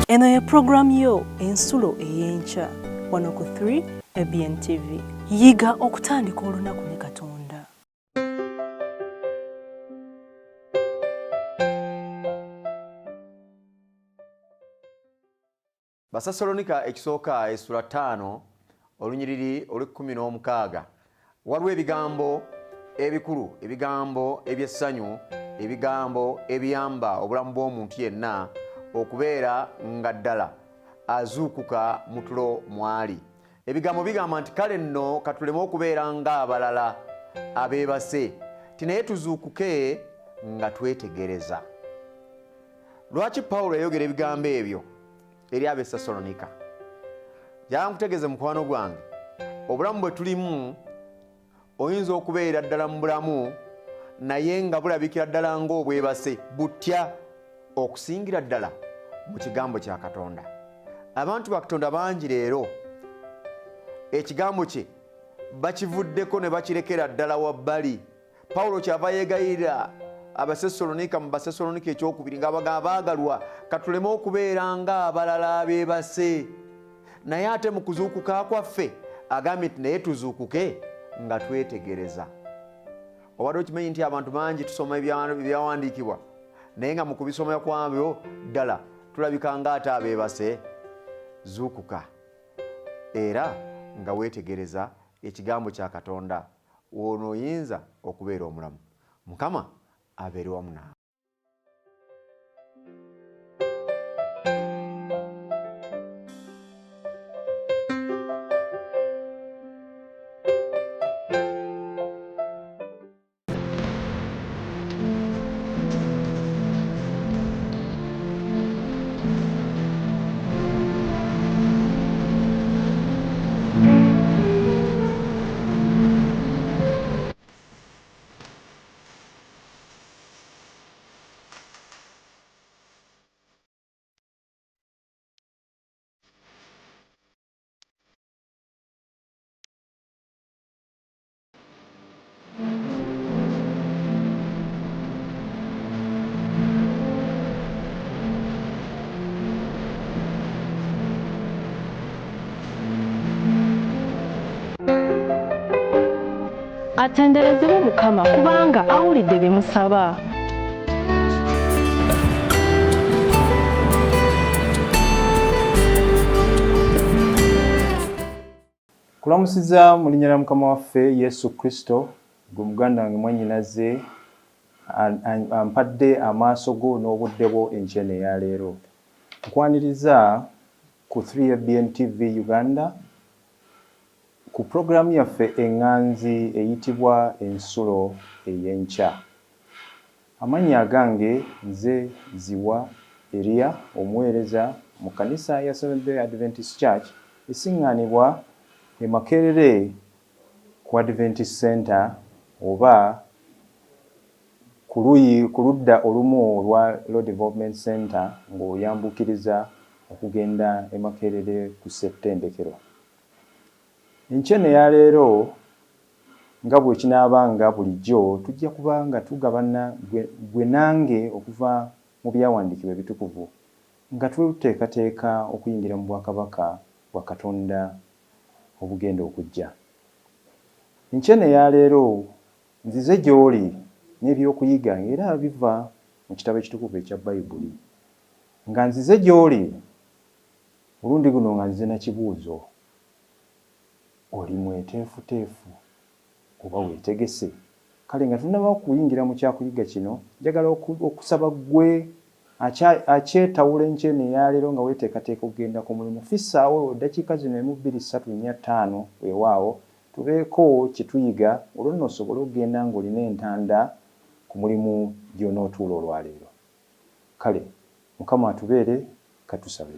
Eno ye program yo ensulo ey'enkya wano ku 3 ABN TV. Yiga okutandika olunaku ne Katonda. Basasalonika ekisooka essula 5 olunyiriri olw'16 waliwo ebigambo ebikulu, ebigambo ebyessanyu, ebigambo ebiyamba obulamu bw'omuntu yenna okubeera nga ddala azuukuka mu tulo mwali. Ebigambo bigamba nti kale nno katuleme okubeera ng'abalala abeebase, naye tuzuukuke nga twetegereza. Lwaki Pawulo yayogera ebigambo ebyo eri ab'Essasalonika? Njagala nkutegeeze mukwano gwange, obulamu bwe tulimu oyinza okubeera ddala mu bulamu naye nga bulabikira ddala ng'obwebase butya okusingira ddala mu kigambo kya Katonda. Abantu ba Katonda bangi leero ekigambo kye bakivuddeko ne bakirekera ddala wabbali. Pawulo kyava yeegayirira Abasesalonika mu Basesalonika ekyokubiri nga baagalwa katuleme okubeera ng'abalala abeebase, naye ate mu kuzuukuka kwaffe agambye nti naye tuzuukuke nga twetegereza. Obadde okimanyi nti abantu bangi tusoma ebyawandiikibwa naye nga mu kubisoma kwabyo ddala tulabika ng'ate abeebase? Zuukuka era nga weetegereza ekigambo kya Katonda, woono oyinza okubeera omulamu. Mukama abeere wamu naawe. Atenderezebwe Mukama kubanga awulidde bye musaba. Kulamusiza mu linnya lya Mukama waffe Yesu Kristo, gwe muganda wange mwannyinaze ampadde amaaso go n'obudde bwo enkya eya leero. Nkwaniriza ku 3 ABN TV Uganda ku programu yaffe eŋŋanzi eyitibwa ensulo ey'enkya. Amannya agange nze Ziwa Elia, omuweereza mu kkanisa ya Seventh-day Adventist Church esiŋŋaanibwa e Makerere ku Adventist Center oba ku ludda olumu olwa Road Development Center ng'oyambukiriza okugenda e Makerere ku ssettendekero. Enkya eya leero nga bwe kinaabanga bulijjo tujja kuba nga tugabana gwe nange okuva mu byawandiikibwa ebitukuvu nga tweteekateeka okuyingira mu bwakabaka bwa Katonda obugenda okujja. Enkya eya leero nzize gy'oli n'ebyokuyiga era biva mu kitabo ekitukuvu ekya Bayibuli. Nga nzize gy'oli olundi guno nga nzize na kibuuzo. Oli mweteefuteefu oba weetegese? Kale nga tunnaba kuyingira mu kyakuyiga kino, njagala okusaba ggwe akyetawula enkya eya leero nga weeteekateeka okugenda ku mulimu. Fissaawo eddakiika zino 1, 2, 3, 4, 5 weewaawo tubeeko kye tuyiga olwo nno osobole okugenda ng'olina entanda ku mulimu gy'onootuula olwaleero. Kale Mukama atubeere, katusabe.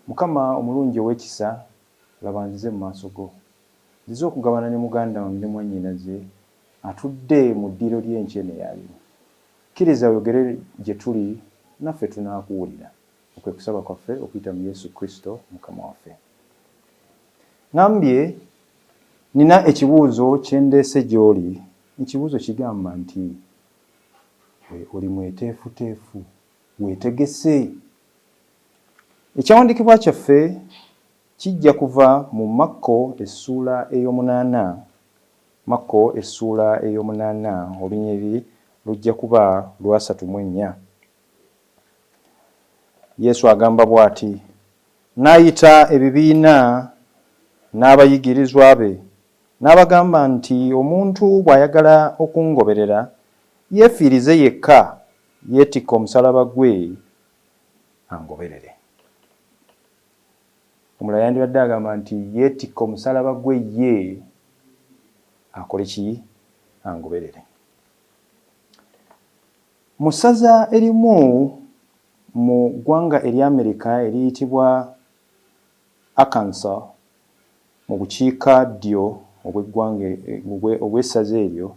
Mukama omulungi ow'ekisa, laba nzize mu maaso go. Nzize okugabana ne muganda wange ne mwannyinaze atudde mu ddiiro ly'enkya eya leero. Kkiriza oyogere gye tuli, naffe tunaakuwulira. Okwe kusaba kwaffe okuyita mu Yesu Kristo Mukama waffe. Ngambye nina ekibuuzo kye ndeese gy'oli. Ekibuuzo kigamba nti oli mweteefuteefu, weetegese? Ekyawandiikibwa kyaffe kijja kuva mu Makko essuula ey'omunaana. Makko essuula ey'omunaana olunyiriri lujja kuba lwa 34. Yesu agamba bw'ati, n'ayita ebibiina n'abayigirizwa be n'abagamba nti omuntu bw'ayagala okungoberera yeefiirize yekka, yeetikke omusalaba gwe angoberere. Omulala yandibadde agamba nti yeetikke omusalaba gwe ye akole ki? Angoberere. Mu ssaza erimu mu ggwanga ery'Amerika eriyitibwa Arkansas mu bukiikaddyo obw'eggwanga obw'essaza eryo,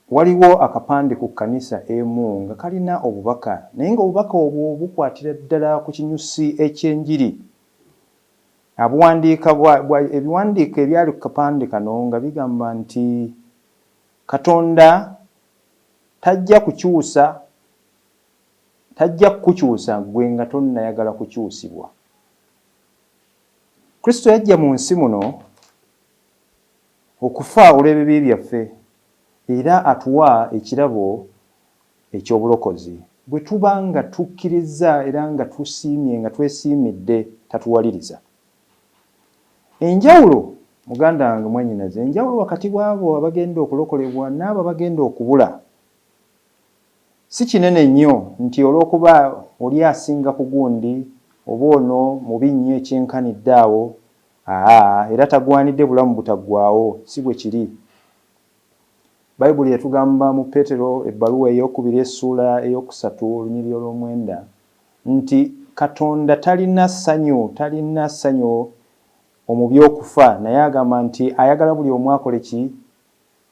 waliwo akapande ku kkanisa emu nga kalina obubaka, naye ng'obubaka obwo bukwatira ddala ku kinyusi eky'enjiri. Ebiwandiiko ebyali ku kapande kano nga bigamba nti Katonda tajja kukyusa gwe nga tonnayagala kukyusibwa. Kristo yajja mu nsi muno okufa olw'ebibi byaffe era atuwa ekirabo eky'obulokozi. Bwe tuba nga tukkiriza era nga tusiimye nga twesiimidde tatuwaliriza. Enjawulo muganda wange mwannyinaze, enjawulo wakati bw'abo abagenda okulokolebwa n'abo abagenda okubula si kinene nnyo, nti olw'okuba oli asinga ku gundi oba ono mubi nnyo ekyenkanidde awo, era tagwanidde bulamu butaggwaawo, si bwe kiri. Bayibuli yatugamba mu Peetero ebbaluwa ey'okubiri essuula ey'okusatu olunyiriri olw'omwenda nti Katonda talina ssanyu mu by'okufa, naye agamba nti ayagala buli omu akole ki?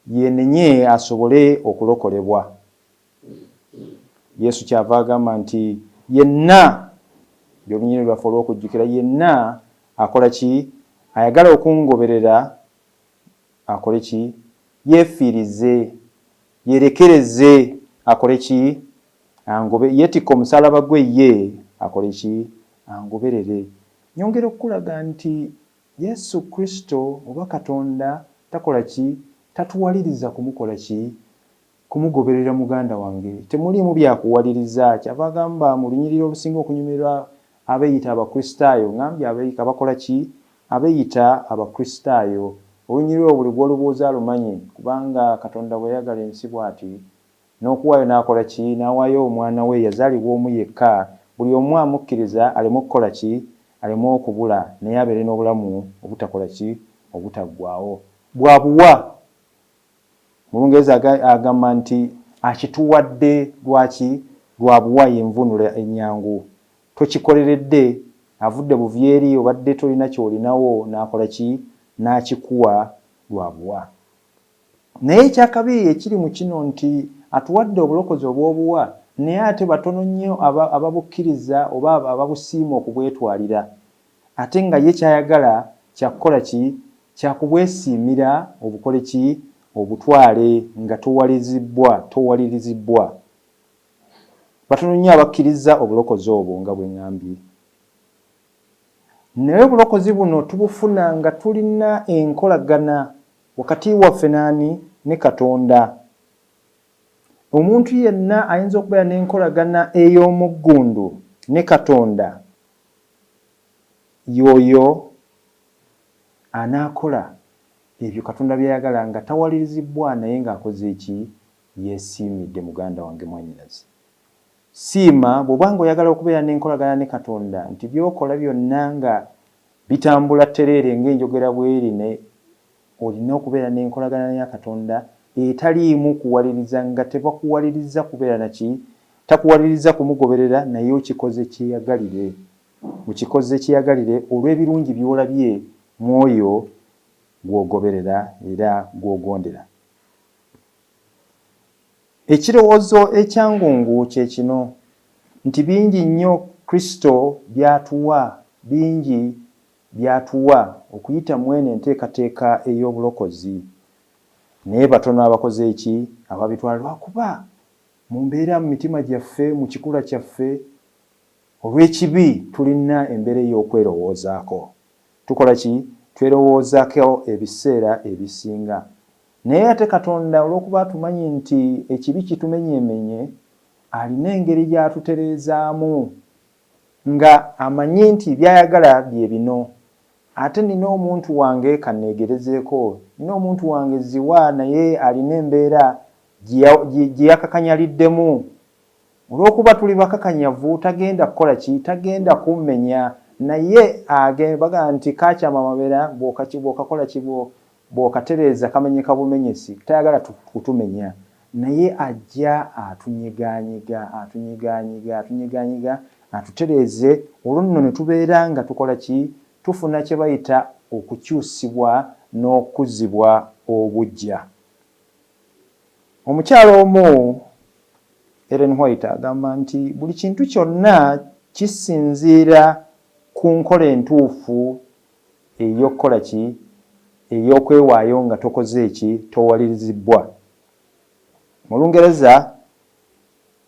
Yenenye asobole okulokolebwa. Yesu kyava agamba nti yenna, by'olunyiriri lwaffe olw'okujjukira, yenna akola ki? Ayagala okungoberera akole ki? Yeefiirize, yerekereze akole ki? Yeetikke omusalaba gwe ye akole ki? Angoberere. Nyongera okulaga nti Yesu Kristo oba Katonda takola ki? Tatuwaliriza kumukola ki? Kumugoberera muganda wange. Temuliimu byakuwaliriza. Kyava agamba mu lunyiriri olusinga okunyumirwa abeeyita Abakristaayo, ngambye abakola ki? Abeeyita Abakristaayo. Olunyiriri olwo buli gw'olubuuza alumanyi, kubanga Katonda bwe yagala ensi bw'ati n'okuwaayo n'akola ki? N'awaayo omwana we yazaalibwa omu yekka, buli omu amukkiriza aleme okukola ki? Aleme okubula, naye abeere n'obulamu obutakola ki? Obutaggwaawo. Bw'abuwa, mu Lungereza agamba nti akituwadde lwaki? Lw'abuwa yenvunula ennyangu. Tokikoleredde, avudde buvyeri obadde tolina ky'olinawo n'akola ki? N'akikuwa lw'abuwa. Naye ekyakabi ekiri mu kino nti atuwadde obulokozi obw'obuwa, naye ate batono nnyo ababukkiriza oba ababusiima okubwetwalira. Ate nga ye kyayagala kyakukola ki? Kyakubwesiimira obukole ki? Obutwale nga towalirizibbwa. Batono nnyo abakkiriza obulokozi obwo nga bwe ŋŋambye. Naye obulokozi buno tubufuna nga tulina enkolagana wakati waffe n'ani? Ne Katonda. Omuntu yenna ayinza okubeera n'enkolagana ey'omuggundu ne Katonda, y'oyo anaakola ebyo Katonda byayagala nga tawalirizibbwa naye ng'akoze eki? Yeesiimidde muganda wange mwannyinaze. Siima bw'oba ng'oyagala okubeera n'enkolagana ne Katonda nti by'okola byonna nga bitambula ttereere ng'enjogera bw'eri, ne olina okubeera n'enkolagana ya Katonda etaliimu kuwaliriza, nga tebakuwaliriza kubeera naki? Takuwaliriza kumugoberera, naye okikoze kyeyagalire. Okikoze kyeyagalire olw'ebirungi by'olabye mu oyo gw'ogoberera era gw'ogondera. Ekirowoozo ekyangungu kye kino nti bingi nnyo Kristo byatuwa okuyita mwene enteekateeka ey'obulokozi, naye batono abakoze eki? Ababitwala. Lwakuba mu mbeera mu mitima gyaffe mu kikula kyaffe olw'ekibi tulina embeera ey'okwerowoozaako. Tukola ki? Twerowoozaako ebiseera ebisinga. Naye ate Katonda olw'okuba tumanyi nti ekibi kitumenyeemenye, alina engeri gy'atutereezaamu nga amanyi nti by'ayagala bye bino. Ate nina omuntu wange kanneegerezeeko, nina omuntu wange ziwa naye alina embeera gye yakakanyaliddemu. Olw'okuba tuli bakakanyavu tagenda kukola ki? Tagenda kummenya. Naye baga nti kakyama mabeera bw'okakola ki? Bw'okatereeza kamenyeka bumenyesi, tayagala kutumenya. Naye ajja atunyigaanyiga atutereeze. Olwo nno ne tubeera nga tukola ki? Tufuna kye bayita okukyusibwa n'okuzibwa obuggya. Omukyalo omu Ellen White agamba nti buli kintu kyonna kisinziira ku nkola entuufu ey'okukola ki? Ey'okwewaayo nga tokoze eki? Towalirizibwa. Mu Lungereza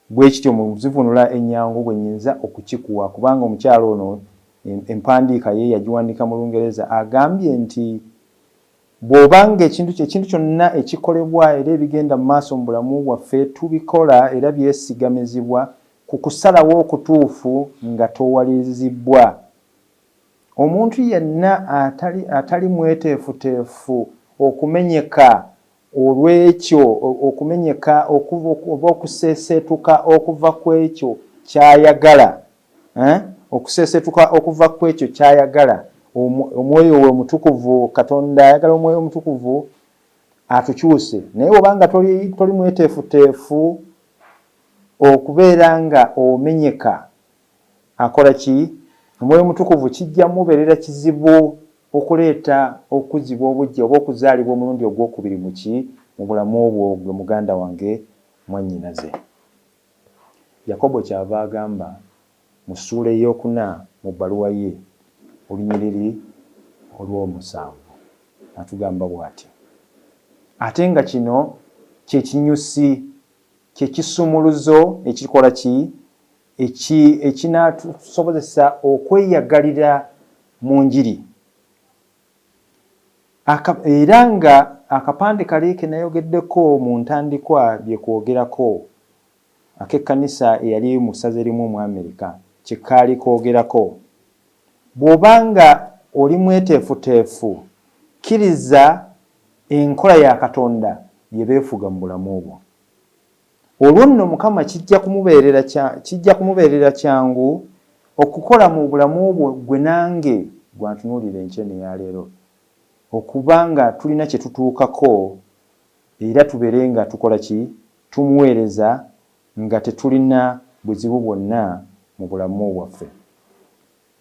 bwe kityo mu zivunula ennyangu bwe nnyinza okukikuwa, kubanga omukyalo ono empandiika ye yagiwandiika mu Lungereza. Agambye nti bw'obanga ekintu kyonna ekikolebwa era ebigenda mu maaso mu bulamu bwaffe tubikola era byesigamizibwa ku kusalawo okutuufu nga towalirizibwa. Omuntu yenna atali mweteefuteefu okumenyeka olw'ekyo, okumenyeka oba okuseeseetuka okuva ku ekyo ky'ayagala, okuseeseetuka okuva ku ekyo ky'ayagala, omwoyo we mutukuvu, Katonda ayagala omwoyo omutukuvu atukyuse. Naye obanga toli mweteefuteefu okubeera nga omenyeka, akola ki? Omwoyo omutukuvu kijja mubeerera kizibu okuleeta okuzibwa obuggya oba okuzaalibwa omulundi ogwokubiri mu bulamu obwo gwe muganda wange mwannyinaze. Yakobo kyava agamba mu ssuula ey'okuna mu bbaluwa ye olunyiriri olw'omusanvu, atugamba bw'ati: ate nga kino kye kinyusi, kye kisumuluzo ekikola ki? Ekinatusobozesa okweyagalira mu njiri. Era nga akapande kali ke nayogeddeko mu ntandikwa bye kwogerako, ak'ekkanisa eyali mu ssaza erimu mu Amerika, kye kaali kwogerako. Bw'obanga oli mweteefuteefu, kkiriza enkola ya Katonda bye beefuga mu bulamu obwo. Olwo nno Mukama kijja kumubeerera kyangu okukola mu bulamu obwo gwe nange gwantunuulira enkyene ya leero, okubanga tulina kye tutuukako era tubeere nga tukola ki? Tumuweereza nga tetulina buzibu bwonna mu bulamu bwaffe.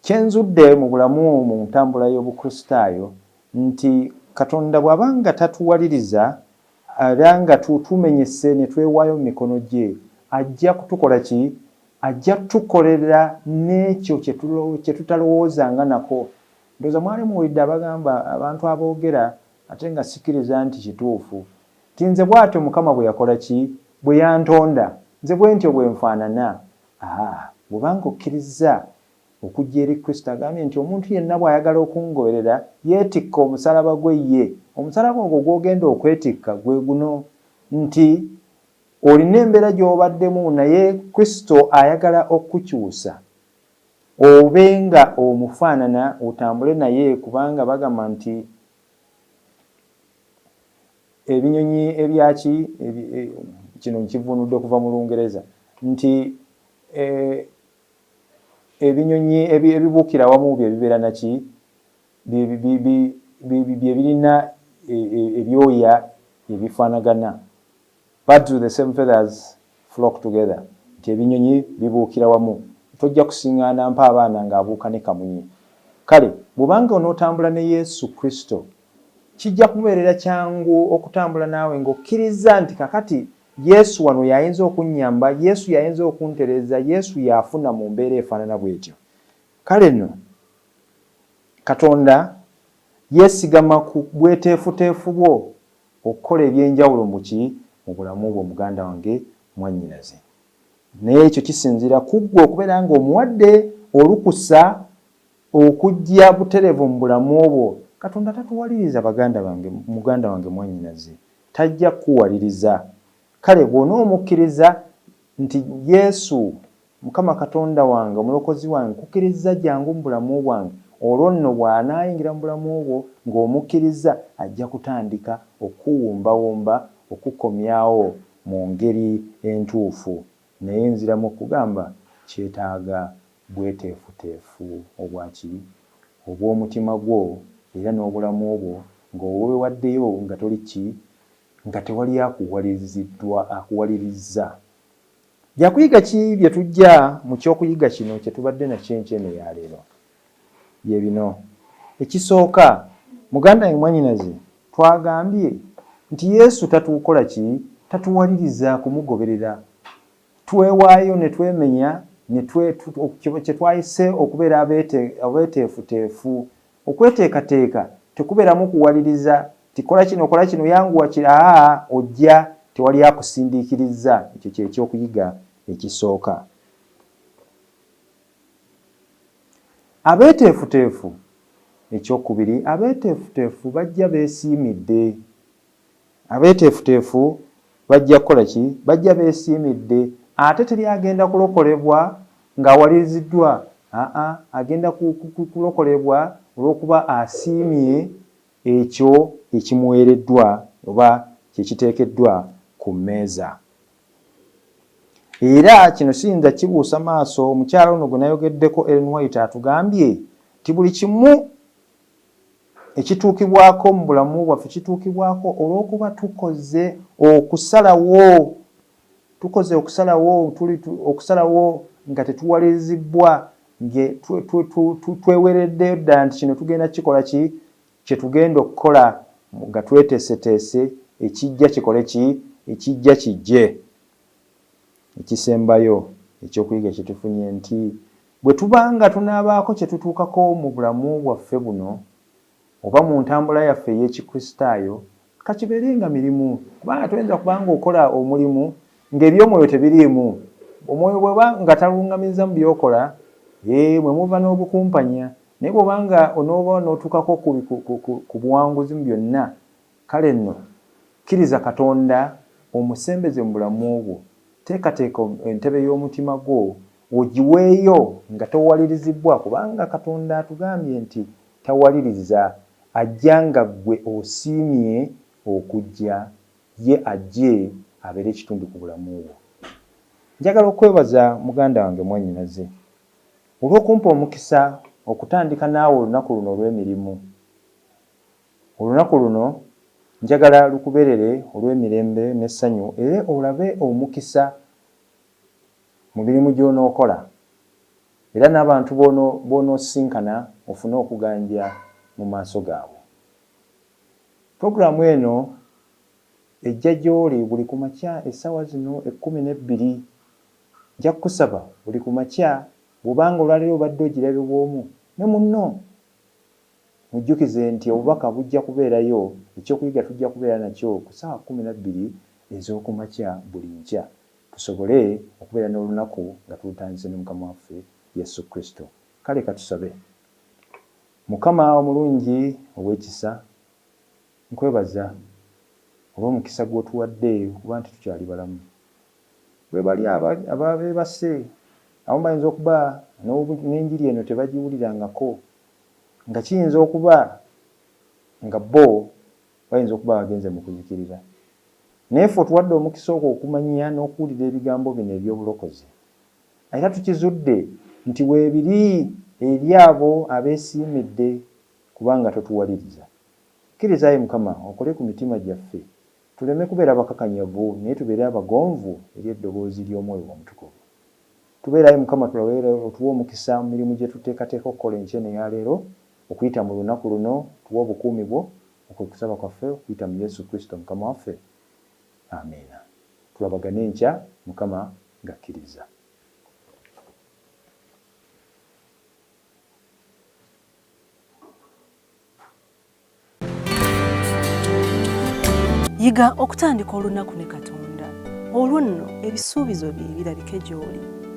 Kyenzudde mu bulamu mu ntambula y'Obukristaayo nti Katonda bw'abanga tatuwaliriza era nga tumenyese ne twewaayo mu mikono gye, ajja kutukola ki? Ajja tukolera n'ekyo kye tutalowoozanga nako. Ndowooza mwali muwulidde abagamba abantu aboogera ate nga sikkiriza nti kituufu, ti nze bw'atyo Mukama bwe yakola ki? Bwe yantonda, nze bwe ntyo bwe nfaanana. Bw'obanga okkiriza okujja eri Kristo, agambye nti omuntu yenna bw'ayagala okungoberera yeetikka omusalaba gwe ye. Omusalaba ogwo gw'ogenda okwetikka gwe guno, nti olina embeera gy'obaddemu naye Kristo ayagala okukyusa obe nga omufaanana, otambule naye, kubanga bagamba nti ebinyonyi ebyaki kino nkivunudde okuva mu Lungereza nti ebinyonyi ebibuukira awamu bye bibeera naki? Bye birina ebyoya ebifaanagana. Birds with the same feathers flock together. Nti ebinyonyi bibuukira wamu. Tojja kusiŋŋaana mpa abaana ng'abuuka ne kamunye. Kale bw'obanga onootambula ne Yesu Kristo, kijja kubeerera kyangu okutambula naawe ng'okkiriza nti kakati Yesu wano yayinza okunnyamba, Yesu yayinza okuntereeza, Yesu yafuna mu mbeera efaanana bw'etyo. Kale nno Katonda yeesigama ku bweteefuteefu bwo okukola ebyenjawulo mu bulamu bwo muganda wange mwannyinaze. Naye ekyo kisinziira ku ggwe okubeera ng'omuwadde olukusa okujja butereevu mu bulamu obwo. Katonda tatuwaliriza muganda wange mwannyinaze, tajja kukuwaliriza. Kale bw'onoomukkiriza nti Yesu Mukama Katonda wange omulokozi wange kukkiriza jangu mu bulamu bwange, olwo nno bw'anaayingira mu bulamu obwo ng'omukkiriza ajja kutandika okuwumbawumba okukomyawo mu ngeri entuufu. Naye nziramu okugamba kyetaaga bweteefuteefu obw'omutima gwo era n'obulamu obwo ng'oweewaddeyo nga toli nga tewali akuwaliriza. Byakuyiga ki bye tujja mu kyokuyiga kino kye tubadde nakyo enkya ya leero? Bye bino. Ekisooka, muganda wange mwannyinaze, twagambye nti Yesu tatukola ki? Tatuwaliriza kumugoberera. Twewaayo ne twemenya kye twayise okubeera abeeteefuteefu. Okweteekateeka tekubeeramu kuwaliriza tikola kino yanguwa kira ojja tewali akusindiikiriza. Ekyo kyekyokuyiga ekisooka. Abeeteefuteefu ekyokubiri, abeeteefuteefu bajja beesiimidde. Abeeteefuteefu bajja kukola ki? Bajja beesiimidde. Ate teri agenda kulokolebwa ng'awaliriziddwa. Agenda kulokolebwa olw'okuba asiimye ekyo ekimuweereddwa oba kyekiteekeddwa ku mmeeza. Era kino siyinza kibuusa maaso. Omukyala ono gwe nayogeddeko Ellen White atugambye nti buli kimu ekituukibwako mu bulamu bwaffe kituukibwako olw'okuba tukoze okusalawo nga tetuwalirizibwa, tweweereddeyo ddala nti kino tugenda kikola ki? Kye tugenda okukola nga tweteeseteese ekijja kikole ki? Ekijja kijje. Ekisembayo ekyokuyiga kye tufunye nti bwe tubanga tunaabaako kye tutuukako mu bulamu bwaffe buno oba mu ntambula yaffe ey'ekikristaayo, kakibeerenga mirimu. Kubanga toyinza kubanga okola omulimu ng'ebyomwoyo tebiriimu. Omwoyo bw'oba nga taluŋŋamiza mu byokola, mwe muva n'obukumpanya. Naye bw'obanga onooba n'otuukako ku buwanguzi mu byonna, kale nno kkiriza Katonda omusembeze mu bulamu obwo. Teekateeka entebe y'omutima gwo ogiweeyo nga towalirizibwa, kubanga Katonda atugambye nti tawaliriza, ajja nga ggwe osiimye okujja, ye ajje abeere ekitundu ku bulamu bwo. Njagala okwebaza muganda wange mwannyinaze olw'okumpa omukisa okutandika naawe olunaku luno olw'emirimu. Olunaku luno njagala lukubeerere olw'emirembe n'essanyu, era olabe omukisa mu mirimu gy'onookola, era n'abantu b'onoosinkana ofune okuganja mu maaso gaabwe. Puroguramu eno ejja gy'oli buli ku makya essaawa zino 12. Nja kukusaba buli ku makya bw'obanga olwaleero obadde ogirabe bw'omu ne munno mujjukize nti obubaka bujja kubeerayo, ekyokuyiga tujja kubeera nakyo ku ssaawa 12 ez'oku makya buli nkya, tusobole okubeera n'olunaku nga tulutandise ne Mukama waffe Yesu Kristo. Kale katusabe. Mukama omulungi ow'ekisa, nkwebaza olw'omukisa gw'otuwadde kuba nti tukyali balamu. Bwe bali ababeebase abamu bayinza okuba n'enjiri eno tebagiwulirangako, nga kiyinza okuba nga bo bayinza okuba bagenze mu kuzikirira. Naye ffe otuwadde omukisa ogwo okumanya n'okuwulira ebigambo bino eby'obulokozi. Era tukizudde nti weebiri eri abo abeesiimidde kubanga totuwaliriza. Kkiriza Mukama okole ku mitima gyaffe, tuleme kubeera bakakanyavu naye tubeere abagonvu eri eddoboozi ly'Omwoyo Omutukuvu. Tubeere Mukama otuwe omukisa mu mirimu gye tuteekateeka okukola enkya ya leero, okuyita mu lunaku luno, tuwe obukuumi bwo, okwekusaba kwaffe okuyita mu Yesu Kristo Mukama waffe. Amiina. Tulabagane enkya Mukama ng'akkiriza. Yiga okutandika olunaku ne Katonda. olwo nno ebisuubizo bye birabike gy'oli.